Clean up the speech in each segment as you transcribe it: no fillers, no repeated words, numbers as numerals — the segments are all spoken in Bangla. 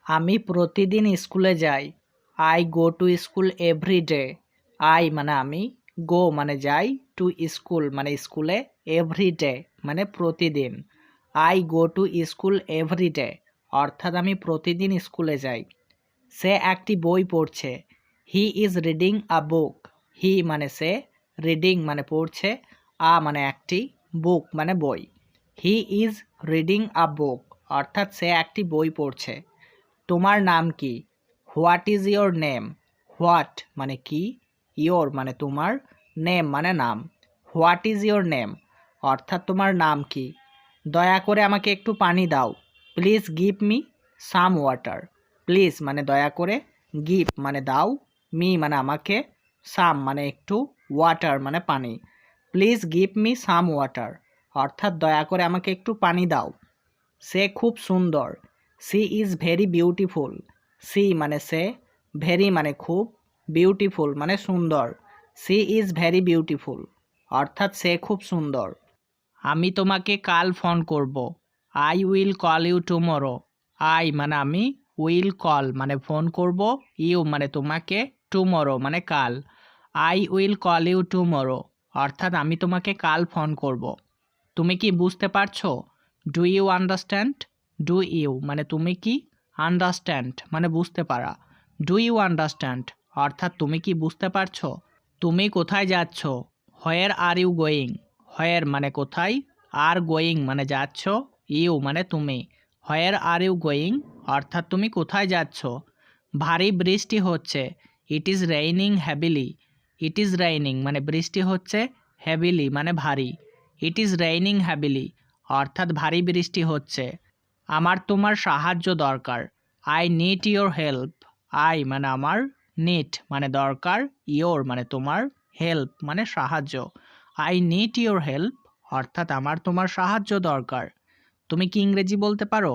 আমি প্রতিদিন স্কুলে যাই। I go to school every day. I মানে আমি, গো মানে যাই, টু স্কুল মানে স্কুলে, এভরি ডে মানে প্রতিদিন। I go to school every day অর্থাৎ আমি প্রতিদিন স্কুলে যাই। সে একটি বই পড়ছে। হি ইজ রিডিং আ বুক। হি মানে সে, রিডিং মানে পড়ছে, আ মানে একটি, বুক মানে বই। হি ইজ রিডিং আ বুক অর্থাৎ সে একটি বই পড়ছে। তোমার নাম কি? What is your name? What মানে কি, ইয়োর মানে তোমার, নেম মানে নাম। হোয়াট ইজ ইয়োর নেম অর্থাৎ তোমার নাম কি? দয়া করে আমাকে একটু পানি দাও। Please give me some water. Please মানে দয়া করে, গিভ মানে দাও, মি মানে আমাকে, সাম মানে একটু, ওয়াটার মানে পানি। Please give me some water অর্থাৎ দয়া করে আমাকে একটু পানি দাও। সে খুব সুন্দর। She is very beautiful. She মানে সে, ভেরি মানে খুব, বিউটিফুল মানে সুন্দর। সি ইজ ভেরি বিউটিফুল অর্থাৎ সে খুব সুন্দর। আমি তোমাকে কাল ফোন করব। I will call you tomorrow. I মানে আমি, উইল কল মানে ফোন করব, ইউ মানে তোমাকে, টুমরো মানে কাল। I will call you tomorrow অর্থাৎ আমি তোমাকে কাল ফোন করব। তুমি কি বুঝতে পারছো? Do you understand? Do you মানে তুমি কি, আন্ডারস্ট্যান্ড মানে বুঝতে পারা। ডু ইউ আন্ডারস্ট্যান্ড অর্থাৎ তুমি কি বুঝতে পারছো? তুমি কোথায় যাচ্ছ? হোয়ার আর ইউ গোয়িং? হোয়ার মানে কোথায়, আর গোয়িং মানে যাচ্ছ, ইউ মানে তুমি। হোয়ার আর ইউ গোয়িং অর্থাৎ তুমি কোথায় যাচ্ছ? ভারী বৃষ্টি হচ্ছে। It is raining heavily. It is raining মানে বৃষ্টি হচ্ছে, হ্যাভিলি মানে ভারী। ইট ইজ রেইনিং হ্যাভিলি অর্থাৎ ভারী বৃষ্টি হচ্ছে। আমার তোমার সাহায্য দরকার। I need your help. I মানে আমার, নিড মানে দরকার, ইয়োর মানে তোমার, হেল্প মানে সাহায্য। আই নিড ইয়োর হেল্প অর্থাৎ আমার তোমার সাহায্য দরকার। তুমি কি ইংরেজি বলতে পারো?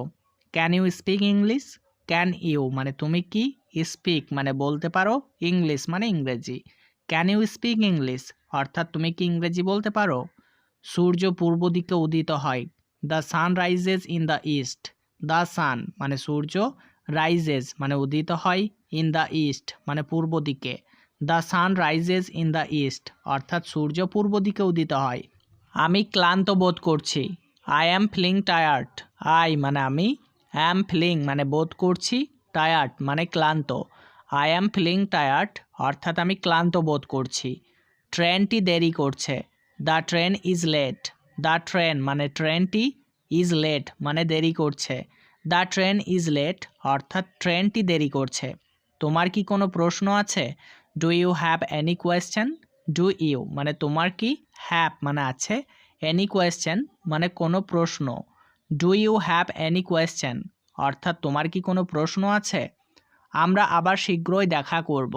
Can you speak English? Can you মানে তুমি কি, স্পিক মানে বলতে পারো, ইংলিশ মানে ইংরেজি। ক্যান ইউ স্পিক ইংলিশ অর্থাৎ তুমি কি ইংরেজি বলতে পারো? সূর্য পূর্ব দিকে উদিত হয়। The sun rises in the east. The sun মানে সূর্য, রাইজেস মানে উদিত হয়, ইন দ্য ইস্ট মানে পূর্ব দিকে। The sun rises in the east অর্থাৎ সূর্য পূর্ব দিকে উদিত হয়। আমি ক্লান্ত বোধ করছি। I am feeling tired. I মানে আমি, অ্যাম ফিলিং মানে বোধ করছি, টায়ার্ড মানে ক্লান্ত। আই অ্যাম ফিলিং টায়ার্ড অর্থাৎ আমি ক্লান্ত বোধ করছি। ট্রেনটি দেরি করছে। The train is late. The train মানে ট্রেনটি, ইজ লেট মানে দেরি করছে। দ্য ট্রেন ইজ লেট অর্থাৎ ট্রেনটি দেরি করছে। তোমার কি কোনো প্রশ্ন আছে? Do you have any question? Do you মানে তোমার কি, হ্যাভ মানে আছে, এনি কোয়েশ্চেন মানে কোনো প্রশ্ন। Do you have any question অর্থাৎ তোমার কি কোনো প্রশ্ন আছে? আমরা আবার শীঘ্রই দেখা করব।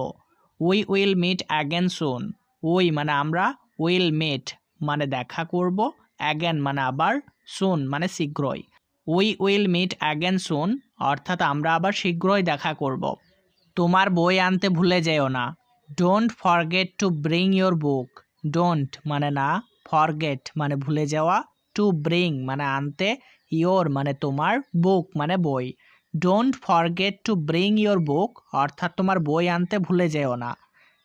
We will meet again soon. We মানে আমরা, উইল মিট মানে দেখা করব, অ্যাগেন মানে আবার, সুন মানে শীঘ্রই। উই উইল মিট অ্যাগেন সুন অর্থাৎ আমরা আবার শীঘ্রই দেখা করব। তোমার বই আনতে ভুলে যেও না। Don't forget to bring your book. Don't মানে না, ফরগেট মানে ভুলে যাওয়া, টু ব্রিং মানে আনতে, ইয়োর মানে তোমার, বুক মানে বই। Don't forget to bring your book অর্থাৎ তোমার বই আনতে ভুলে যেও না।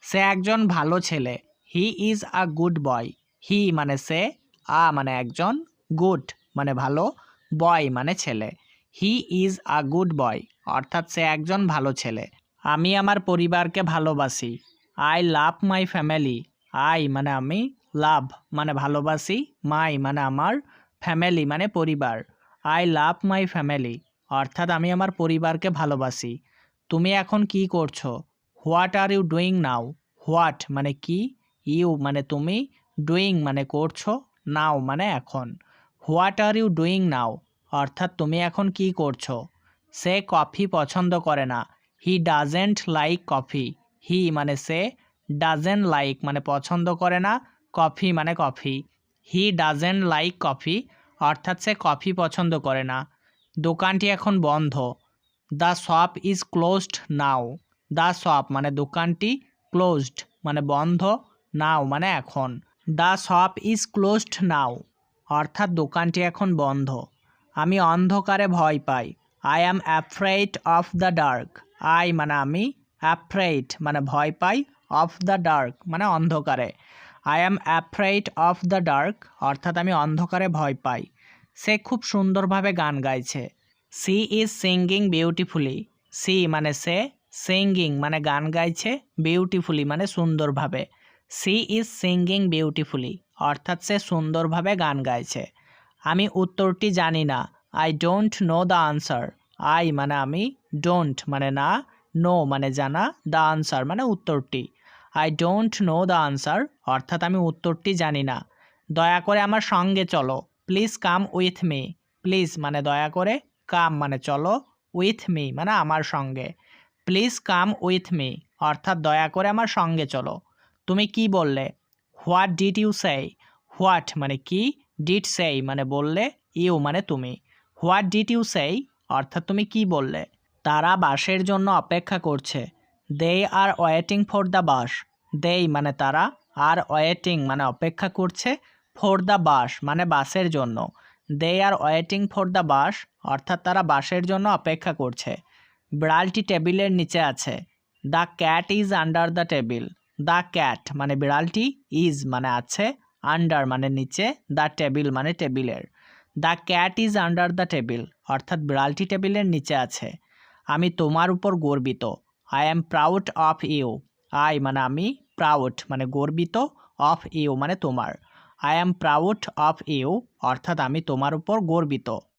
সে একজন ভালো ছেলে। He is a good boy. হি মানে সে, আ মানে একজন, গুড মানে ভালো, বয় মানে ছেলে। He is a good boy অর্থাৎ সে একজন ভালো ছেলে। আমি আমার পরিবারকে ভালোবাসি। I love my family. I মানে আমি, লাভ মানে ভালোবাসি, মাই মানে আমার, ফ্যামিলি মানে পরিবার। আই লাভ মাই ফ্যামিলি অর্থাৎ আমি আমার পরিবারকে ভালোবাসি। তুমি এখন কি করছো? What are you doing now? What মানে কি, ইউ মানে তুমি, ডুইং মানে করছো, নাও মানে এখন। What are you doing now অর্থাৎ তুমি এখন কি করছো? সে কফি পছন্দ করে না। He doesn't like coffee. He মানে সে, ডাজেন্ট লাইক মানে পছন্দ করে না, কফি মানে coffee. He doesn't like coffee অর্থাৎ সে কফি পছন্দ করে না। দোকানটি এখন বন্ধ। The shop is closed now. The shop মানে দোকানটি, ক্লোজড মানে বন্ধ, নাও মানে এখন। The shop is closed now অর্থাৎ দোকানটি এখন বন্ধ। আমি অন্ধকারে ভয় পাই। I am afraid of the dark. I মানে আমি, অ্যাফ্রেড মানে ভয় পাই, অফ দ্য ডার্ক মানে অন্ধকারে। I am afraid of the dark অর্থাৎ আমি অন্ধকারে ভয় পাই। সে খুব সুন্দরভাবে গান গাইছে। She is singing beautifully. She মানে সে, সিঙ্গিং মানে গান গাইছে, বিউটিফুলি মানে সুন্দরভাবে। সি ইজ সিঙ্গিং বিউটিফুলি অর্থাৎ সে সুন্দরভাবে গান গাইছে। আমি উত্তরটি জানি না। I don't know the answer. I মানে আমি, ডোন্ট মানে না, নো মানে জানা, দ্য আনসার মানে উত্তরটি। I don't know the answer অর্থাৎ আমি উত্তরটি জানি না। দয়া করে আমার সঙ্গে চলো। Please come with me. Please মানে দয়া করে, কাম মানে চলো, উইথ মি মানে আমার সঙ্গে। প্লিজ কাম উইথ মি অর্থাৎ দয়া করে আমার সঙ্গে চলো। তুমি কি বললে? What did you say? What মানে কি, ডিড সে মানে বললে, ইউ মানে তুমি। হোয়াট ডিড ইউ সে অর্থাৎ তুমি কি বললে? তারা বাসের জন্য অপেক্ষা করছে। They are waiting for the bus. They মানে তারা, আর ওয়েটিং মানে অপেক্ষা করছে, ফর দ্য বাস মানে বাসের জন্য। They are waiting for the bus অর্থাৎ তারা বাসের জন্য অপেক্ষা করছে। বিড়ালটি টেবিলের নিচে আছে। The cat is under the table. The cat মানে বিড়ালটি, ইজ মানে আছে, আন্ডার মানে নিচে, দ্য টেবিল মানে টেবিলের। The cat is under the table অর্থাৎ বিড়ালটি টেবিলের নিচে আছে। আমি তোমার উপর গর্বিত। I am proud of you. I মানে আমি, প্রাউড মানে গর্বিত, অফ ইউ মানে তোমার। I am proud of you অর্থাৎ আমি তোমার উপর গর্বিত।